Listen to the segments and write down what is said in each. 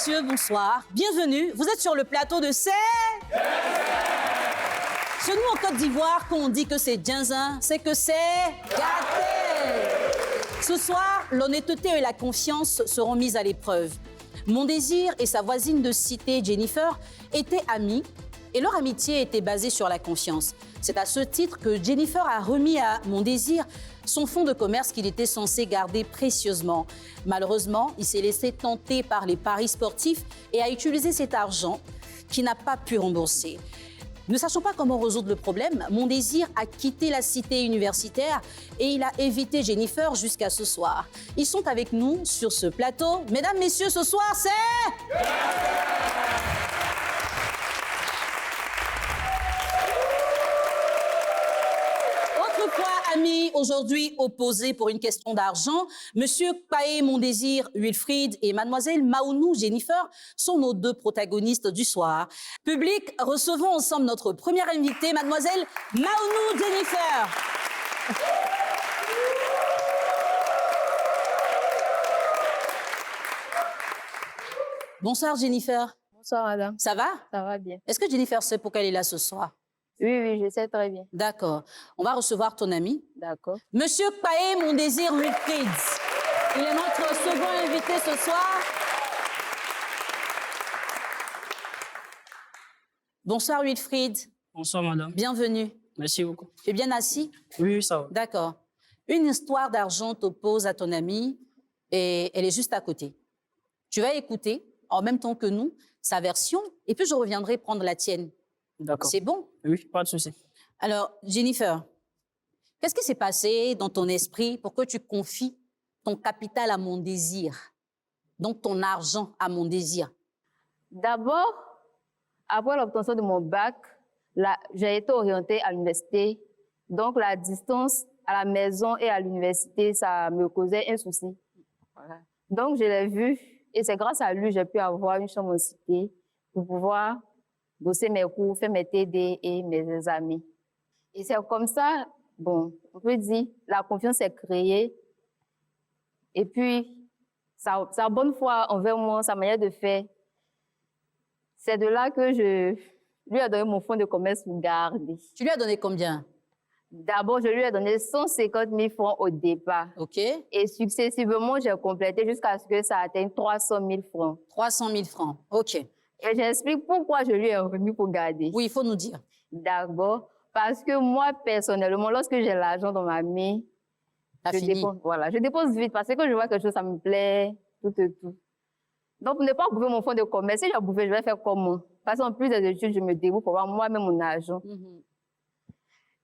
messieurs, bonsoir. Bienvenue. Vous êtes sur le plateau de C'est... Chez nous, en Côte d'Ivoire, quand on dit que c'est Djinzin, c'est que c'est gâté. Ce soir, l'honnêteté et la confiance seront mises à l'épreuve. Mondésir et sa voisine de cité, Jennifer, étaient amis et leur amitié était basée sur la confiance. C'est à ce titre que Jennifer a remis à Mondésir son fonds de commerce qu'il était censé garder précieusement. Malheureusement, il s'est laissé tenter par les paris sportifs et a utilisé cet argent qu'il n'a pas pu rembourser. Ne sachant pas comment résoudre le problème, Mondésir a quitté la cité universitaire et il a évité Jennifer jusqu'à ce soir. Ils sont avec nous sur ce plateau. Mesdames, messieurs, ce soir, c'est... Amis, aujourd'hui opposés pour une question d'argent, Monsieur Kpaé Mondésir Wilfried et Mademoiselle Maounou Jennifer sont nos deux protagonistes du soir. Public, recevons ensemble notre première invitée, Mademoiselle Maounou Jennifer. Bonsoir Jennifer. Bonsoir madame. Ça va? Ça va bien. Est-ce que Jennifer sait pourquoi elle est là ce soir? Oui, je sais très bien. D'accord. On va recevoir ton ami. D'accord. Monsieur Kpaé Mondésir Wilfried. Il est notre second invité ce soir. Bonsoir Wilfried. Bonsoir madame. Bienvenue. Merci beaucoup. Tu es bien assis? Oui, ça va. D'accord. Une histoire d'argent t'oppose à ton ami et elle est juste à côté. Tu vas écouter, en même temps que nous, sa version et puis je reviendrai prendre la tienne. D'accord. C'est bon? Oui, pas de souci. Alors, Jennifer, qu'est-ce qui s'est passé dans ton esprit pour que tu confies ton capital à Mondésir, donc ton argent à Mondésir? D'abord, après l'obtention de mon bac, j'ai été orientée à l'université. Donc, la distance à la maison et à l'université, ça me causait un souci. Voilà. Donc, je l'ai vu et c'est grâce à lui que j'ai pu avoir une chambre en cité pour pouvoir bosser mes cours, faire mes TD et mes examens. Et c'est comme ça, bon, on peut dire, la confiance est créée. Et puis, sa bonne foi envers moi, sa manière de faire, c'est de là que je lui ai donné mon fonds de commerce pour garder. Tu lui as donné combien? D'abord, je lui ai donné 150 000 francs au départ. OK. Et successivement, j'ai complété jusqu'à ce que ça atteigne 300 000 francs. 300 000 francs. OK. Et j'explique pourquoi je lui ai remis pour garder. Oui, il faut nous dire. D'abord, parce que moi, personnellement, lorsque j'ai l'argent dans ma main, je dépose vite parce que je vois quelque chose, ça me plaît, tout et tout. Donc, pour ne pas bouffer mon fonds de commerce, si j'ai bouffé, je vais faire comment? Parce qu'en plus des études, je me débrouille pour avoir moi-même mon argent.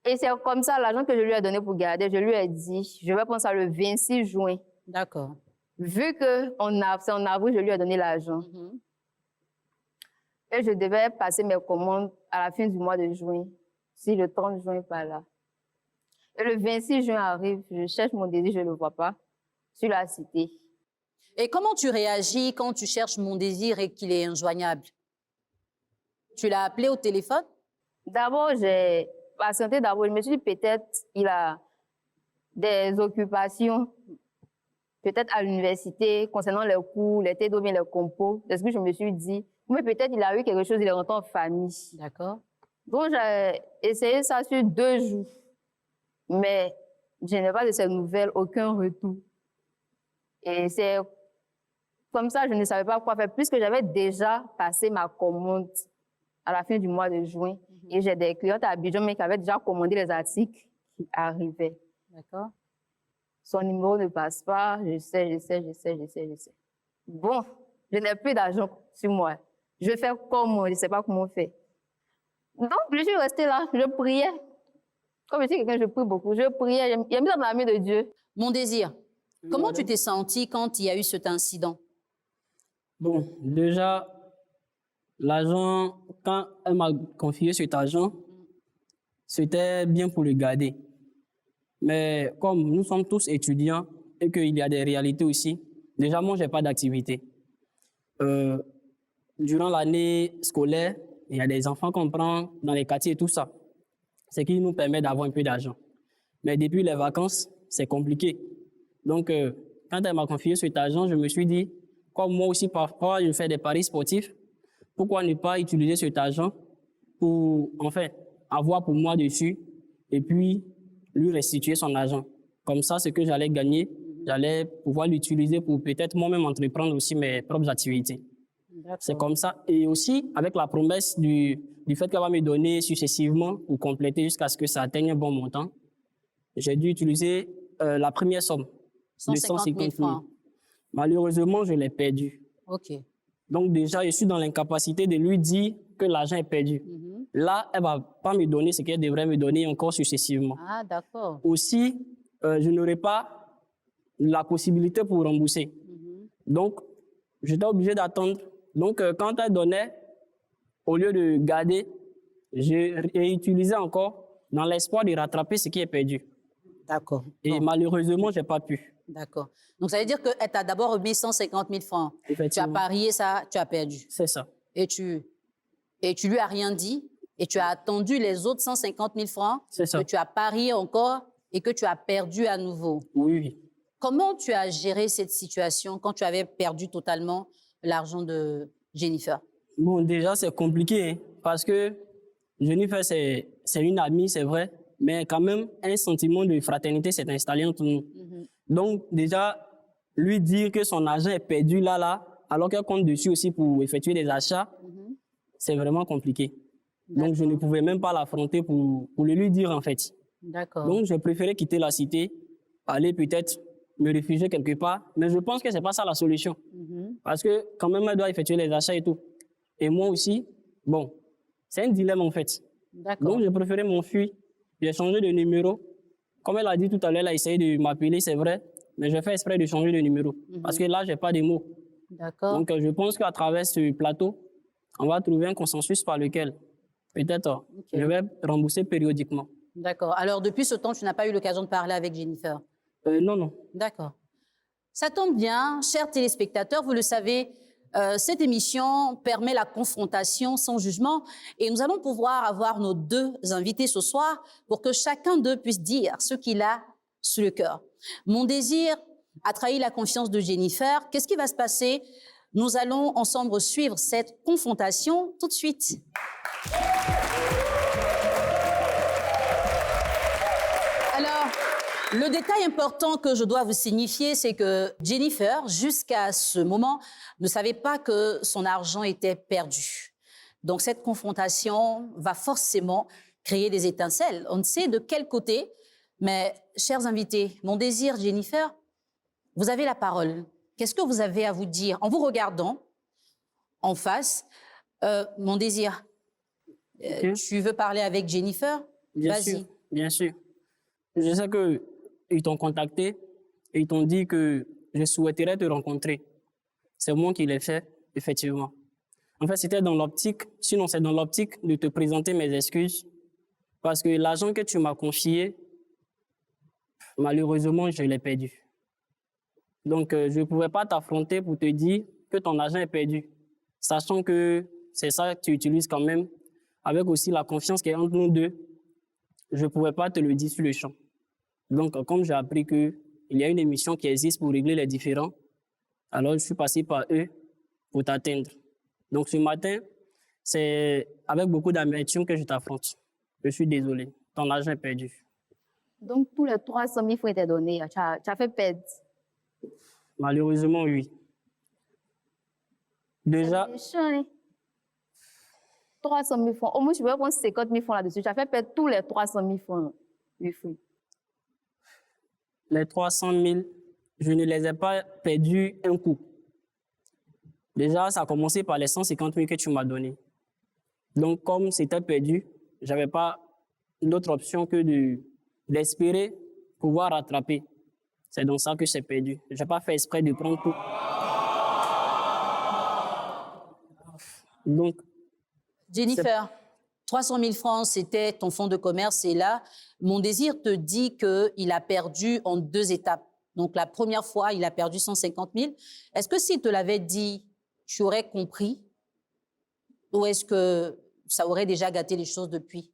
Et c'est comme ça, l'argent que je lui ai donné pour garder, je lui ai dit, je vais prendre ça le 26 juin. D'accord. Vu que c'est en avril, je lui ai donné l'argent. Et je devais passer mes commandes à la fin du mois de juin, si le 30 juin par là. Et le 26 juin arrive, je cherche Mondésir, je ne le vois pas, sur la cité. Et comment tu réagis quand tu cherches Mondésir et qu'il est injoignable? Tu l'as appelé au téléphone? D'abord, j'ai patienté d'abord. Je me suis dit peut-être il a des occupations, peut-être à l'université, concernant les cours, les TD ou bien les compos. C'est ce que je me suis dit. Mais peut-être il a eu quelque chose, il est rentré en famille. D'accord. Donc, j'ai essayé ça sur 2 jours. Mais je n'ai pas de ces nouvelles, aucun retour. Et c'est comme ça, je ne savais pas quoi faire, puisque j'avais déjà passé ma commande à la fin du mois de juin. Et j'ai des clientes à Abidjan, mais qui avaient déjà commandé les articles qui arrivaient. D'accord. Son numéro ne passe pas, je sais. Bon, je n'ai plus d'argent sur moi. Je vais faire comment? Je ne sais pas comment faire. Donc, je suis restée là, je priais. Comme je suis quelqu'un, je prie beaucoup. Je priais, j'ai mis ça dans la main de Dieu. Mondésir, comment tu t'es senti quand il y a eu cet incident? Bon, déjà, l'argent, quand elle m'a confié cet argent, c'était bien pour le garder. Mais comme nous sommes tous étudiants et qu'il y a des réalités aussi, déjà, moi, je n'ai pas d'activité. Durant l'année scolaire, il y a des enfants qu'on prend dans les quartiers et tout ça. Ce qui nous permet d'avoir un peu d'argent. Mais depuis les vacances, c'est compliqué. Donc, quand elle m'a confié cet argent, je me suis dit, comme moi aussi parfois je fais des paris sportifs, pourquoi ne pas utiliser cet argent pour, enfin, avoir pour moi dessus et puis lui restituer son argent. Comme ça, ce que j'allais gagner, j'allais pouvoir l'utiliser pour peut-être moi-même entreprendre aussi mes propres activités. C'est comme ça. Et aussi, avec la promesse du fait qu'elle va me donner successivement pour compléter jusqu'à ce que ça atteigne un bon montant, j'ai dû utiliser la première somme de 150 000 francs. Malheureusement, je l'ai perdu. OK. Donc déjà, je suis dans l'incapacité de lui dire que l'argent est perdu. Là, elle ne va pas me donner ce qu'elle devrait me donner encore successivement. Ah, d'accord. Aussi, je n'aurai pas la possibilité pour rembourser. Donc, j'étais obligé d'attendre. Donc, quand elle donnait, au lieu de garder, j'ai réutilisé encore dans l'espoir de rattraper ce qui est perdu. D'accord. Et Bon. malheureusement, je n'ai pas pu. D'accord. Donc, ça veut dire qu'elle t'a d'abord remis 150 000 francs. Tu as Effectivement. parié ça, tu as perdu. C'est ça. Et tu lui as rien dit et tu as attendu les autres 150 000 francs C'est ça. que tu as parié encore et que tu as perdu à nouveau. Oui, oui. Comment tu as géré cette situation quand tu avais perdu totalement l'argent de Jennifer? Bon, déjà, c'est compliqué hein, parce que Jennifer, c'est une amie, c'est vrai, mais quand même, un sentiment de fraternité s'est installé entre nous. Donc, déjà, lui dire que son argent est perdu là, alors qu'elle compte dessus aussi pour effectuer des achats, c'est vraiment compliqué. Donc, je ne pouvais même pas l'affronter pour le lui dire, en fait. D'accord. Donc, j'ai préféré quitter la cité, aller peut-être me réfugier quelque part, mais je pense que ce n'est pas ça la solution. Parce que quand même, elle doit effectuer les achats et tout. Et moi aussi, bon, c'est un dilemme, en fait. D'accord. Donc, j'ai préféré m'enfuir. J'ai changé de numéro. Comme elle a dit tout à l'heure, elle a essayé de m'appeler, c'est vrai, mais j'ai fait exprès de changer de numéro. Parce que là, je n'ai pas de mots. D'accord. Donc, je pense qu'à travers ce plateau, on va trouver un consensus par lequel, peut-être, je vais rembourser périodiquement. D'accord. Alors, depuis ce temps, tu n'as pas eu l'occasion de parler avec Jennifer? Non, non. D'accord. Ça tombe bien, chers téléspectateurs, vous le savez, cette émission permet la confrontation sans jugement et nous allons pouvoir avoir nos deux invités ce soir pour que chacun d'eux puisse dire ce qu'il a sous le cœur. Mon désir a trahi la confiance de Jennifer. Qu'est-ce qui va se passer? Nous allons ensemble suivre cette confrontation tout de suite. Alors, le détail important que je dois vous signifier, c'est que Jennifer, jusqu'à ce moment, ne savait pas que son argent était perdu. Donc, cette confrontation va forcément créer des étincelles. On ne sait de quel côté, mais, chers invités, mon désir, Jennifer, vous avez la parole. Qu'est-ce que vous avez à vous dire en vous regardant en face? Mon désir, tu veux parler avec Jennifer? Bien sûr, bien sûr. Je sais qu'ils t'ont contacté et ils t'ont dit que je souhaiterais te rencontrer. C'est moi qui l'ai fait, effectivement. En fait, c'était dans l'optique, sinon c'est dans l'optique de te présenter mes excuses parce que l'argent que tu m'as confié, malheureusement, je l'ai perdu. Donc, je ne pouvais pas t'affronter pour te dire que ton argent est perdu, sachant que c'est ça que tu utilises quand même, avec aussi la confiance qui est entre nous deux. Je ne pouvais pas te le dire sur le champ. Donc, comme j'ai appris qu'il y a une émission qui existe pour régler les différends, alors je suis passé par eux pour t'atteindre. Donc, ce matin, c'est avec beaucoup d'amertume que je t'affronte. Je suis désolé, ton argent est perdu. Donc, tous les 300 000 francs étaient donnés. Tu as fait perdre. Malheureusement, oui. Déjà, C'est méchant, hein? 300 000 francs. Au moins, tu peux prendre 50 000 francs là-dessus. Tu as fait perdre tous les 300 000 francs. les 300 000, je ne les ai pas perdus un coup. Déjà, ça a commencé par les 150 000 que tu m'as donnés. Donc, comme c'était perdu, je n'avais pas d'autre option que d'espérer pouvoir rattraper. C'est dans ça que c'est perdu. Je n'ai pas fait exprès de prendre tout. Donc, Jennifer, 300 000 francs, c'était ton fonds de commerce. Et là, mon désir te dit qu'il a perdu en 2 étapes. Donc, la première fois, il a perdu 150 000. Est-ce que s'il te l'avait dit, tu aurais compris? Ou est-ce que ça aurait déjà gâté les choses depuis?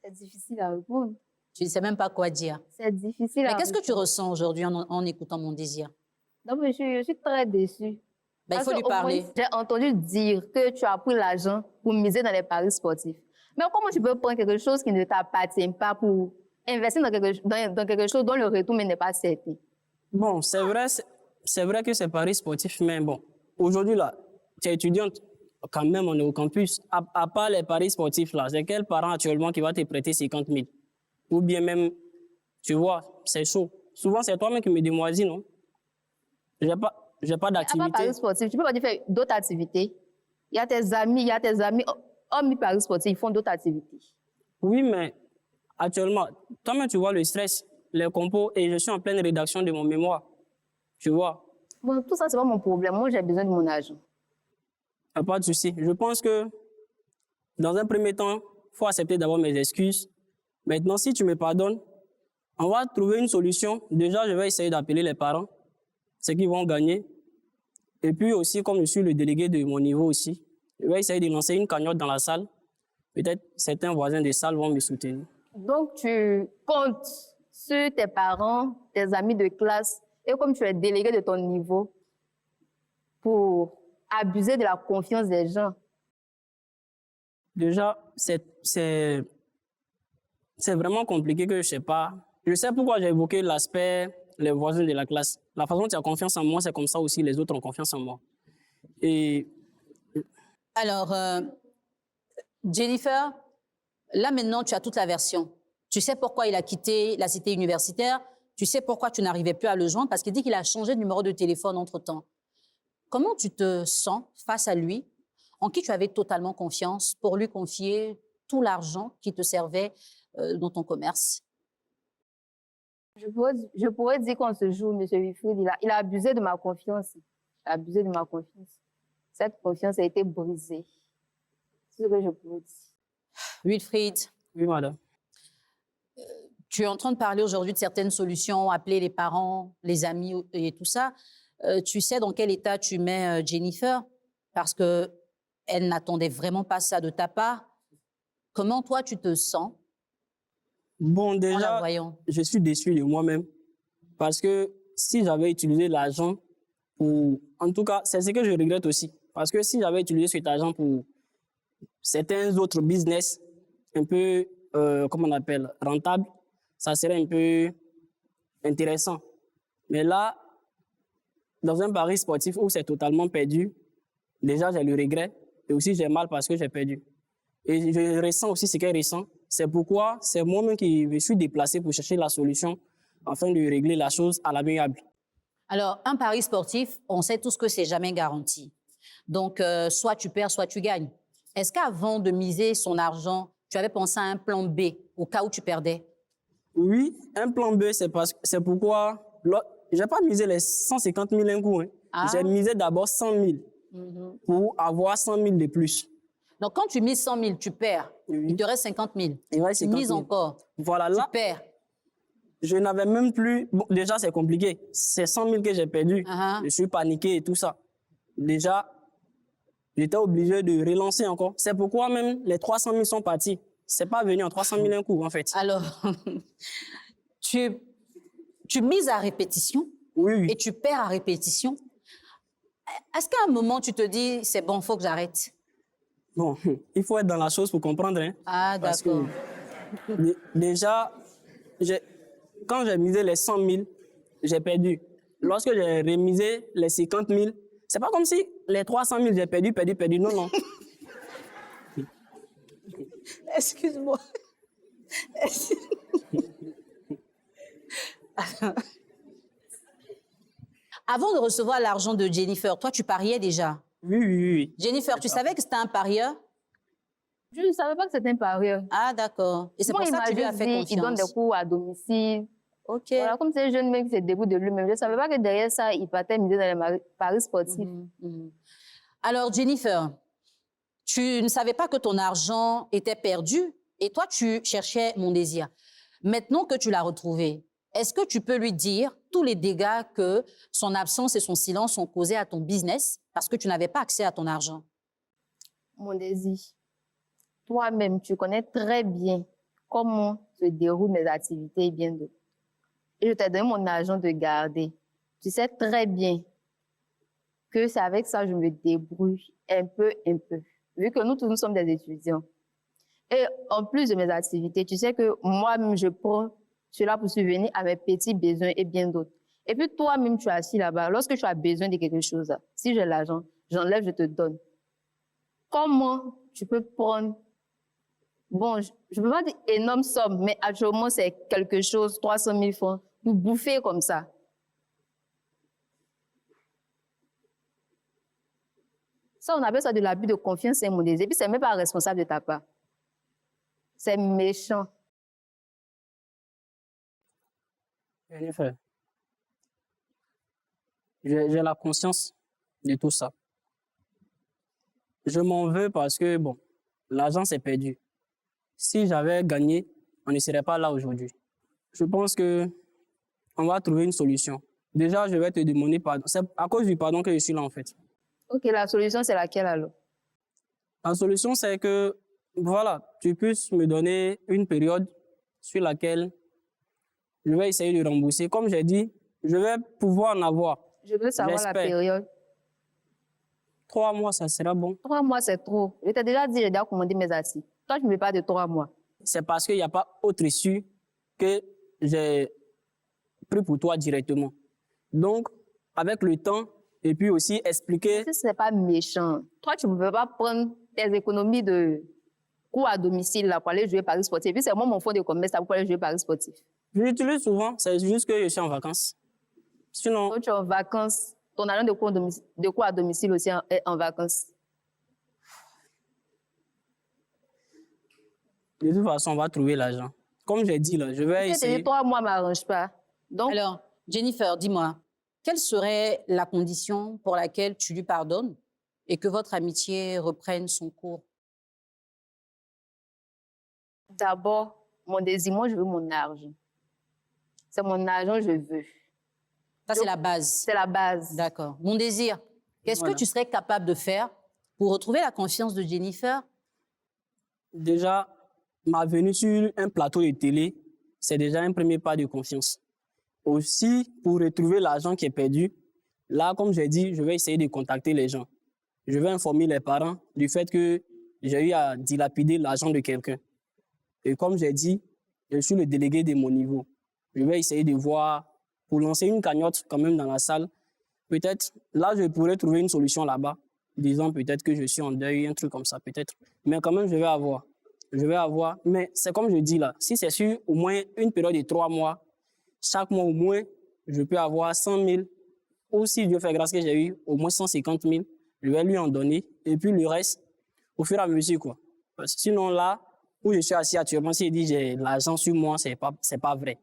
C'est difficile à répondre. Tu ne sais même pas quoi dire. C'est difficile à Mais qu'est-ce que tu répondre. ressens aujourd'hui en écoutant mon désir? Donc, je suis très déçue. Ben, il Parce faut lui qu'au moins, parler. j'ai entendu dire que tu as pris l'argent pour miser dans les paris sportifs. Mais comment tu peux prendre quelque chose qui ne t'appartient pas pour investir dans quelque chose dont le retour n'est pas certain? Bon, c'est vrai que c'est paris sportif, mais bon, aujourd'hui, là, tu es étudiante, quand même, on est au campus. À part les paris sportifs, là, c'est quel parent actuellement qui va te prêter 50 000? Ou bien même, tu vois, c'est chaud. Souvent, c'est toi-même qui me démoisis, non? J'ai pas À part d'activité. paris sportifs, tu peux pas dire faire d'autres activités. Il y a tes amis, hormis paris sportifs, ils font d'autres activités. Oui, mais actuellement, toi-même, tu vois le stress, les compos, et je suis en pleine rédaction de mon mémoire. Tu vois, Bon, tout ça, c'est pas mon problème. Moi, j'ai besoin de mon argent. y a pas de souci. Je pense que, dans un premier temps, il faut accepter d'abord mes excuses. Maintenant, si tu me pardonnes, on va trouver une solution. Déjà, je vais essayer d'appeler les parents, ceux qui vont gagner. Et puis aussi, comme je suis le délégué de mon niveau aussi, je vais essayer de lancer une cagnotte dans la salle. Peut-être certains voisins de salle vont me soutenir. Donc, tu comptes sur tes parents, tes amis de classe, et comme tu es délégué de ton niveau, pour abuser de la confiance des gens. Déjà, c'est vraiment compliqué que je sais pas. Je sais pourquoi j'ai évoqué l'aspect, les voisins de la classe. La façon dont tu as confiance en moi, c'est comme ça aussi, les autres ont confiance en moi. Et Alors, Jennifer, là maintenant, tu as toute la version. Tu sais pourquoi il a quitté la cité universitaire. Tu sais pourquoi tu n'arrivais plus à le joindre, parce qu'il dit qu'il a changé de numéro de téléphone entre-temps. Comment tu te sens face à lui, en qui tu avais totalement confiance pour lui confier tout l'argent qui te servait dans ton commerce? Je pourrais dire qu'en ce jour, M. Wilfried, il a abusé de ma confiance. Il a abusé de ma confiance. Cette confiance a été brisée. C'est ce que je pourrais dire. Wilfried, oui, madame. tu es en train de parler aujourd'hui de certaines solutions, appeler les parents, les amis et tout ça. Tu sais dans quel état tu mets Jennifer, parce qu'elle n'attendait vraiment pas ça de ta part. Comment toi tu te sens Bon, en la déjà, voyant? je suis déçu de moi-même parce que si j'avais utilisé l'argent pour... En tout cas, c'est ce que je regrette aussi. Parce que si j'avais utilisé cet argent pour certains autres business un peu, comment on appelle, rentables, ça serait un peu intéressant. Mais là, dans un pari sportif où c'est totalement perdu, déjà j'ai le regret et aussi j'ai mal parce que j'ai perdu. Et je ressens aussi ce qu'elle ressent. C'est pourquoi c'est moi-même qui me suis déplacé pour chercher la solution afin de régler la chose à l'amiable. Alors, un pari sportif, on sait tous que c'est jamais garanti. Donc, soit tu perds, soit tu gagnes. Est-ce qu'avant de miser son argent, tu avais pensé à un plan B au cas où tu perdais? Oui, un plan B, c'est pourquoi je n'ai pas misé les 150 000 un coup. Hein. Ah. J'ai misé d'abord 100 000 pour avoir 100 000 de plus. Donc, quand tu mises 100 000, tu perds. Oui. Il te reste 50 000. Il reste Tu 50 mises 000. encore. Voilà, Tu là, perds. je n'avais même plus... Bon, déjà, c'est compliqué. C'est 100 000 que j'ai perdu. Uh-huh. Je suis paniqué et tout ça. Déjà, j'étais obligé de relancer encore. C'est pourquoi même les 300 000 sont partis. C'est pas venu en 300 000 un coup, en fait. Alors, tu mises à répétition Oui, oui. et tu perds à répétition. Est-ce qu'à un moment, tu te dis, c'est bon, il faut que j'arrête? Bon, il faut être dans la chose pour comprendre. Hein. Ah, Parce d'accord. que déjà, quand j'ai misé les 100 000, j'ai perdu. Lorsque j'ai remisé les 50 000, c'est pas comme si les 300 000, j'ai perdu. Non, non. Excuse-moi. Avant de recevoir l'argent de Jennifer, toi, tu pariais déjà. Oui. Jennifer, tu savais que c'était un parieur? Je ne savais pas que c'était un parieur. Ah, d'accord. Et c'est pour ça que tu lui as fait confiance. Il donne des cours à domicile. OK. Voilà, comme c'est un jeune mec qui se débrouille de lui-même. Je ne savais pas que derrière ça, il partait miser dans les paris sportifs. Alors, Jennifer, tu ne savais pas que ton argent était perdu et toi, tu cherchais mon désir. Maintenant que tu l'as retrouvé, est-ce que tu peux lui dire tous les dégâts que son absence et son silence ont causés à ton business parce que tu n'avais pas accès à ton argent? Mon désir, toi-même, tu connais très bien comment se déroulent mes activités et bien d'autres. Et je t'ai donné mon argent de garder. Tu sais très bien que c'est avec ça que je me débrouille un peu, vu que nous tous nous sommes des étudiants. Et en plus de mes activités, tu sais que moi-même, je prends cela pour subvenir à mes petits besoins et bien d'autres. Et puis toi-même, tu es assis là-bas. Lorsque tu as besoin de quelque chose, si j'ai l'argent, j'enlève, je te donne. Comment tu peux prendre, bon, je ne peux pas dire énorme somme, mais actuellement, c'est quelque chose, 300 000 francs, pour bouffer comme ça? Ça, on appelle ça de l'abus de confiance et mon désir. Et puis, c'est même pas responsable de ta part. C'est méchant. Jennifer, j'ai la conscience de tout ça. Je m'en veux parce que, bon, l'argent s'est perdu. Si j'avais gagné, on ne serait pas là aujourd'hui. Je pense que on va trouver une solution. Déjà, je vais te demander pardon. C'est à cause du pardon que je suis là, en fait. Ok, la solution, c'est laquelle alors? La solution, c'est que, voilà, tu puisses me donner une période sur laquelle je vais essayer de rembourser. Comme j'ai dit, je vais pouvoir en avoir. Je veux savoir la période. 3 mois, ça sera bon. 3 mois, c'est trop. Je t'ai déjà dit, j'ai déjà commandé mes assis. Toi, tu ne veux pas de 3 mois. C'est parce qu'il n'y a pas autre issue que j'ai pris pour toi directement. Donc, avec le temps, et puis aussi expliquer... Ce n'est pas méchant. Toi, tu ne peux pas prendre tes économies de cours à domicile là, pour aller jouer Paris sportif. Et puis, c'est moi mon fonds de commerce pour aller jouer Paris sportif. Je l'utilise souvent, c'est juste que je suis en vacances. Sinon... Quand tu es en vacances, ton argent de cours à domicile aussi est en vacances. De toute façon, on va trouver l'argent. Comme j'ai dit, là, je vais essayer... 3 mois ne m'arrange pas. Donc... Alors, Jennifer, dis-moi, quelle serait la condition pour laquelle tu lui pardonnes et que votre amitié reprenne son cours? D'abord, mon désir, moi, je veux mon argent. C'est mon argent que je veux. Ça, c'est la base. C'est la base. D'accord. Mon désir, qu'est-ce que tu serais capable de faire pour retrouver la confiance de Jennifer? Déjà, ma venue sur un plateau de télé, c'est déjà un premier pas de confiance. Aussi, pour retrouver l'argent qui est perdu, là, comme j'ai dit, je vais essayer de contacter les gens. Je vais informer les parents du fait que j'ai eu à dilapider l'argent de quelqu'un. Et comme j'ai dit, je suis le délégué de mon niveau. Je vais essayer de voir, pour lancer une cagnotte quand même dans la salle, peut-être, là, je pourrais trouver une solution là-bas, disant peut-être que je suis en deuil, un truc comme ça, peut-être. Mais quand même, je vais avoir. Mais c'est comme je dis là, si c'est sur au moins une période de 3 mois, chaque mois au moins, je peux avoir 100 000, ou si Dieu fait grâce que j'ai eu au moins 150 000, je vais lui en donner, et puis le reste, au fur et à mesure, quoi. Parce que sinon là, où je suis assis actuellement, s'il dit j'ai l'argent sur moi, c'est pas vrai.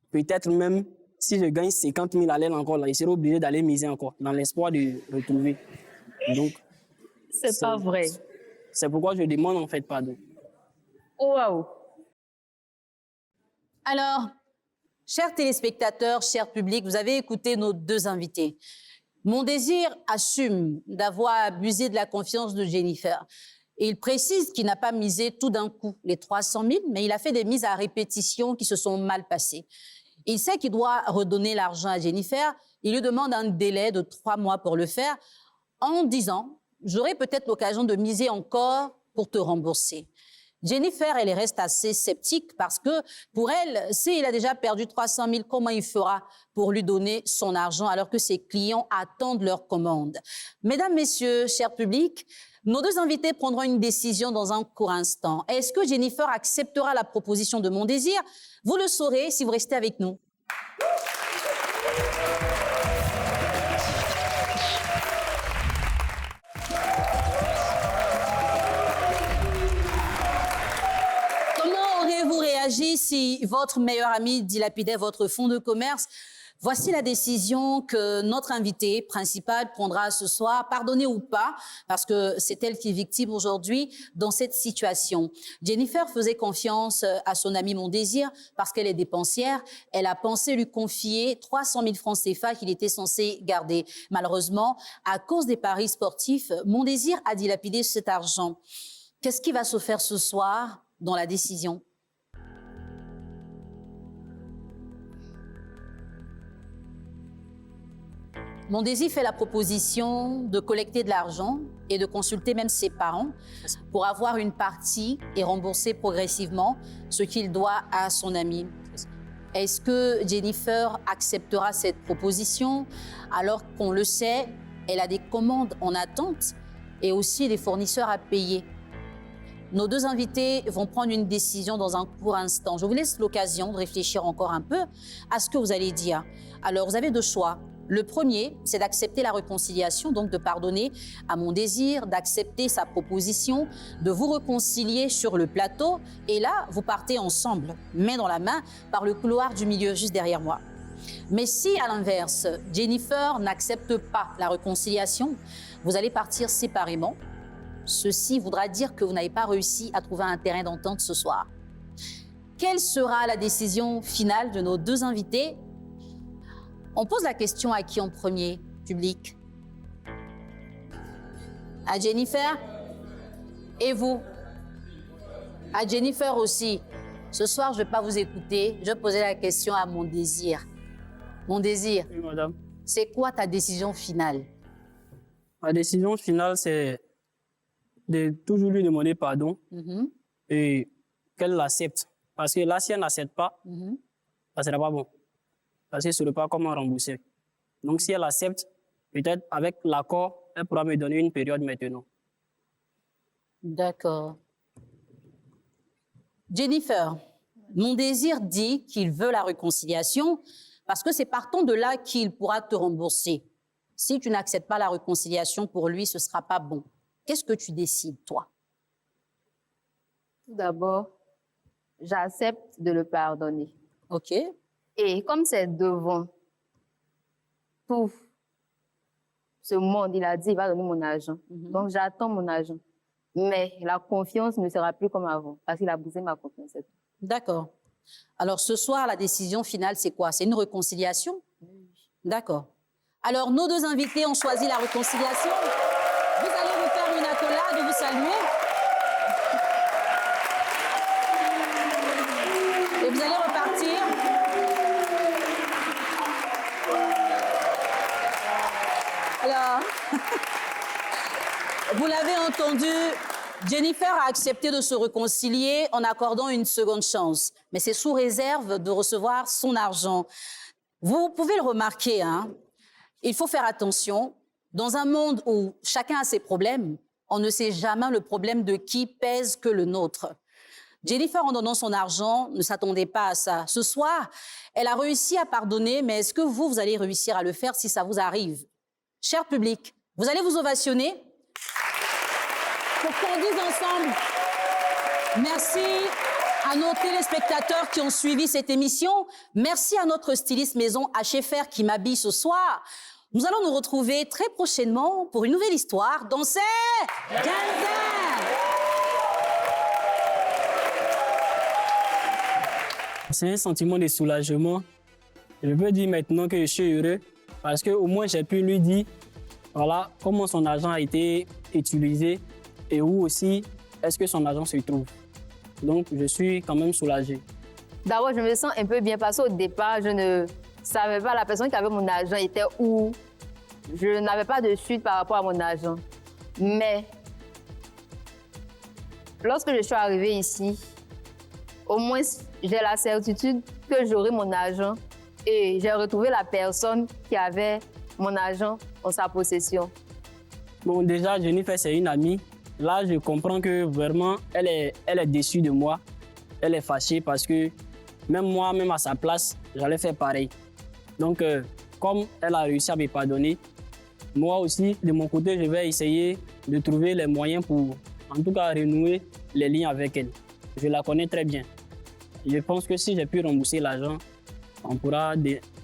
Peut-être même, si je gagne 50 000 à l'aile encore, là, il serait obligé d'aller miser encore, dans l'espoir de retrouver. Donc, c'est pas vrai. C'est pourquoi je demande en fait pardon. Waouh! Alors, chers téléspectateurs, chers publics, vous avez écouté nos 2 invités. Mon désir assume d'avoir abusé de la confiance de Jennifer. Et il précise qu'il n'a pas misé tout d'un coup les 300 000, mais il a fait des mises à répétition qui se sont mal passées. Il sait qu'il doit redonner l'argent à Jennifer. Il lui demande un délai de 3 mois pour le faire en disant « J'aurai peut-être l'occasion de miser encore pour te rembourser ». Jennifer, elle reste assez sceptique parce que pour elle, s'il a déjà perdu 300 000, comment il fera pour lui donner son argent alors que ses clients attendent leur commande? Mesdames, messieurs, chers publics, nos 2 invités prendront une décision dans un court instant. Est-ce que Jennifer acceptera la proposition de Mon Désir? Vous le saurez si vous restez avec nous. Si votre meilleur ami dilapidait votre fonds de commerce, voici la décision que notre invitée principale prendra ce soir, pardonnée ou pas, parce que c'est elle qui est victime aujourd'hui dans cette situation. Jennifer faisait confiance à son ami Mon Désir parce qu'elle est dépensière. Elle a pensé lui confier 300 000 francs CFA qu'il était censé garder. Malheureusement, à cause des paris sportifs, Mon Désir a dilapidé cet argent. Qu'est-ce qui va se faire ce soir dans la décision? Mon désir fait la proposition de collecter de l'argent et de consulter même ses parents pour avoir une partie et rembourser progressivement ce qu'il doit à son ami. Est-ce que Jennifer acceptera cette proposition alors qu'on le sait, elle a des commandes en attente et aussi des fournisseurs à payer? Nos deux invités vont prendre une décision dans un court instant. Je vous laisse l'occasion de réfléchir encore un peu à ce que vous allez dire. Alors, vous avez deux choix. Le premier, c'est d'accepter la réconciliation, donc de pardonner à mon désir, d'accepter sa proposition, de vous réconcilier sur le plateau. Et là, vous partez ensemble, main dans la main, par le couloir du milieu, juste derrière moi. Mais si, à l'inverse, Jennifer n'accepte pas la réconciliation, vous allez partir séparément. Ceci voudra dire que vous n'avez pas réussi à trouver un terrain d'entente ce soir. Quelle sera la décision finale de nos deux invités? On pose la question à qui en premier, public? À Jennifer? Et vous? À Jennifer aussi. Ce soir, je ne vais pas vous écouter. Je vais poser la question à mon désir. Mon désir, Oui, madame. c'est quoi ta décision finale? Ma décision finale, c'est de toujours lui demander pardon et qu'elle l'accepte. Parce que là, si elle n'accepte pas, ça ne sera pas bon. Parce que ce n'est pas comment rembourser. Donc, si elle accepte, peut-être avec l'accord, elle pourra me donner une période maintenant. D'accord. Jennifer, mon désir dit qu'il veut la réconciliation parce que c'est partant de là qu'il pourra te rembourser. Si tu n'acceptes pas la réconciliation, pour lui, ce ne sera pas bon. Qu'est-ce que tu décides, toi? Tout d'abord, j'accepte de le pardonner. OK. Et comme c'est devant tout ce monde, il a dit qu'il va donner mon argent. Donc, j'attends mon argent. Mais la confiance ne sera plus comme avant, parce qu'il a brisé ma confiance. D'accord. Alors, ce soir, la décision finale, c'est quoi? C'est une réconciliation? D'accord. Alors, nos deux invités ont choisi la réconciliation. Vous allez vous faire une accolade et vous saluer. Et vous allez repartir. Alors, vous l'avez entendu, Jennifer a accepté de se réconcilier en accordant une seconde chance. Mais c'est sous réserve de recevoir son argent. Vous pouvez le remarquer, hein? Il faut faire attention. Dans un monde où chacun a ses problèmes, on ne sait jamais le problème de qui pèse que le nôtre. Jennifer, en donnant son argent, ne s'attendait pas à ça. Ce soir, elle a réussi à pardonner, mais est-ce que vous allez réussir à le faire si ça vous arrive? Cher public, vous allez vous ovationner pour qu'on dise ensemble merci à nos téléspectateurs qui ont suivi cette émission. Merci à notre styliste maison HFR qui m'habille ce soir. Nous allons nous retrouver très prochainement pour une nouvelle histoire dans C'est Zinzin. C'est un sentiment de soulagement. Je peux dire maintenant que je suis heureux parce qu'au moins j'ai pu lui dire voilà, comment son argent a été utilisé et où aussi est-ce que son argent se trouve. Donc, je suis quand même soulagé. D'abord, je me sens un peu bien parce qu'au départ, je ne savais pas la personne qui avait mon argent était où. Je n'avais pas de suite par rapport à mon argent. Mais lorsque je suis arrivée ici, au moins, j'ai la certitude que j'aurai mon argent et j'ai retrouvé la personne qui avait mon argent en sa possession. Bon, déjà, Jennifer, c'est une amie. Là, je comprends que vraiment, elle est déçue de moi. Elle est fâchée parce que même moi, même à sa place, j'allais faire pareil. Donc, comme elle a réussi à me pardonner, moi aussi, de mon côté, je vais essayer de trouver les moyens pour, en tout cas, renouer les liens avec elle. Je la connais très bien. Je pense que si j'ai pu rembourser l'argent, on pourra,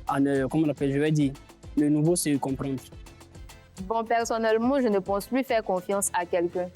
comment on appelle, je vais dire, de nouveau se comprendre. Bon, personnellement, je ne pense plus faire confiance à quelqu'un.